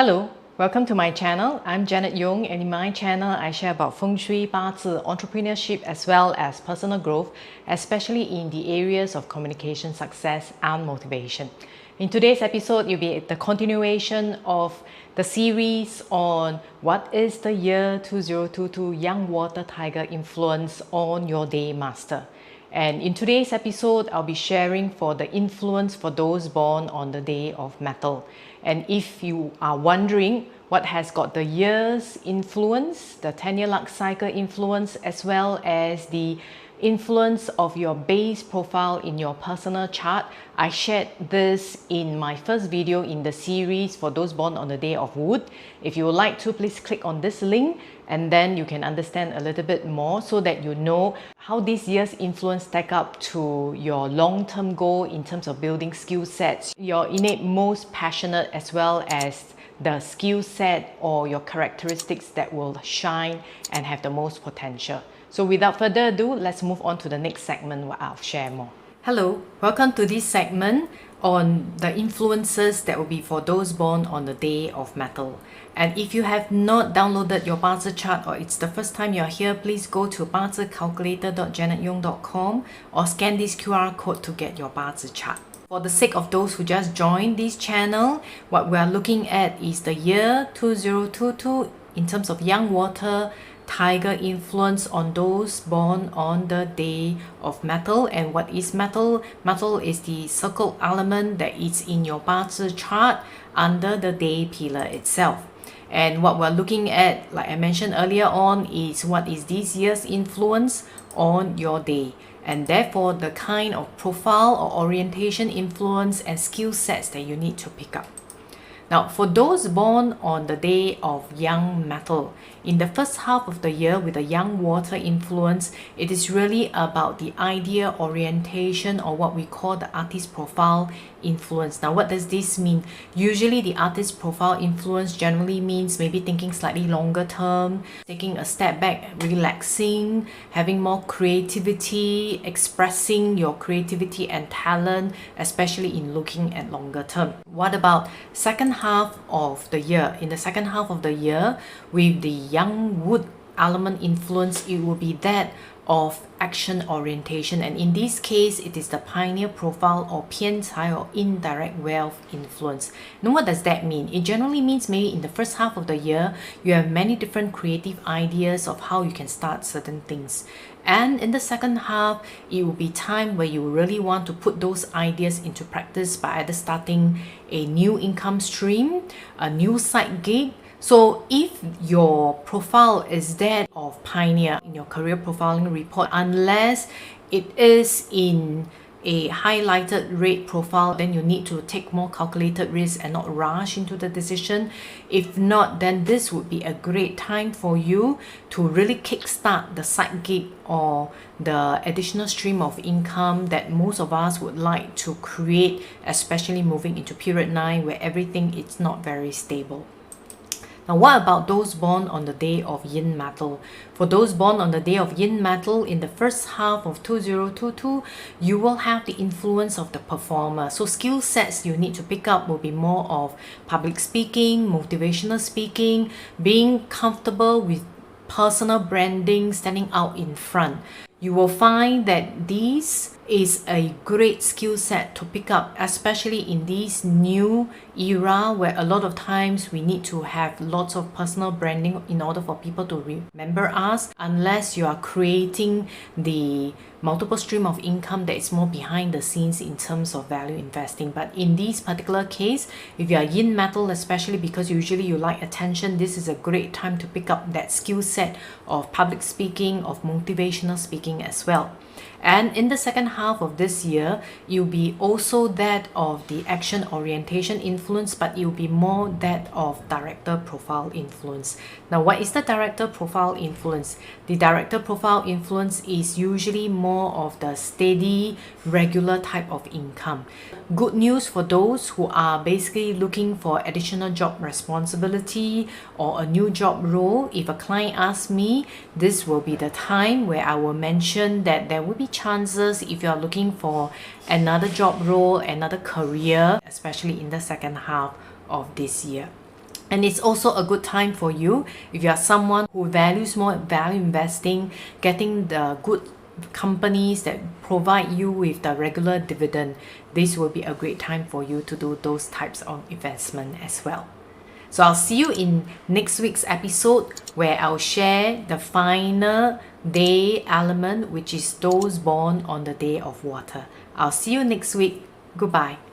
Hello, welcome to my channel. I'm Janet Yong, and in my channel I share about Feng Shui, Bazi, entrepreneurship as well as personal growth, especially in the areas of communication, success and motivation. In today's episode, you'll be the continuation of the series on what is the year 2022 Young Water Tiger influence on your day master. And in today's episode, I'll be sharing for the influence for those born on the day of metal. And if you are wondering what has got the year's influence, the 10-year luck cycle influence, as well as the influence of your base profile in your personal chart, I shared this in my first video in the series for those born on the day of wood. If you would like to, please click on this link and then you can understand a little bit more so that you know how this year's influence stack up to your long-term goal in terms of building skill sets, your innate most passionate, as well as the skill set or your characteristics that will shine and have the most potential. So without further ado, let's move on to the next segment where I'll share more. Hello, welcome to this segment on the influences that will be for those born on the day of metal. And if you have not downloaded your Bazi chart or it's the first time you're here, please go to bazicalculator.janetyong.com or scan this QR code to get your Bazi chart. For the sake of those who just joined this channel, what we are looking at is the year 2022 in terms of young water tiger influence on those born on the day of metal. And what is metal? Metal is the circle element that is in your Bazi chart under the day pillar itself. And what we're looking at, like I mentioned earlier on, is what is this year's influence on your day, and therefore the kind of profile or orientation influence and skill sets that you need to pick up. Now, for those born on the day of young metal, in the first half of the year with a young water influence, it is really about the idea orientation, or what we call the artist profile influence. Now, what does this mean? Usually the artist profile influence generally means maybe thinking slightly longer term, taking a step back, relaxing, having more creativity, expressing your creativity and talent, especially in looking at longer term. What about second half of the year? In the second half of the year, with the young wood element influence, it will be that of action orientation, and in this case it is the pioneer profile or 偏财 or indirect wealth influence. Now, what does that mean? It generally means maybe in the first half of the year you have many different creative ideas of how you can start certain things, and in the second half it will be time where you really want to put those ideas into practice by either starting a new income stream, a new side gig. So if your profile is that of pioneer in your career profiling report, unless it is in a highlighted red profile, then you need to take more calculated risks and not rush into the decision. If not, then this would be a great time for you to really kickstart the side gig or the additional stream of income that most of us would like to create, especially moving into period 9 where everything is not very stable. Now, what about those born on the day of yin metal? For those born on the day of yin metal, in the first half of 2022, you will have the influence of the performer. So skill sets you need to pick up will be more of public speaking, motivational speaking, being comfortable with personal branding, standing out in front. You will find that this is a great skill set to pick up, especially in this new era where a lot of times we need to have lots of personal branding in order for people to remember us, unless you are creating the multiple stream of income that is more behind the scenes in terms of value investing. But in this particular case, if you are yin metal, especially because usually you like attention, this is a great time to pick up that skill set of public speaking, of motivational speaking as well. And in the second half of this year, you'll be also that of the action orientation influence, but you'll be more that of director profile influence. Now, what is the director profile influence? The director profile influence is usually more of the steady, regular type of income. Good news for those who are basically looking for additional job responsibility or a new job role. If a client asks me, this will be the time where I will mention that there will be chances if you are looking for another job role, another career, especially in the second half of this year. And it's also a good time for you if you are someone who values more value investing, getting the good companies that provide you with the regular dividend. This will be a great time for you to do those types of investment as well. So I'll see you in next week's episode where I'll share the final day element, which is those born on the day of water. I'll see you next week. Goodbye.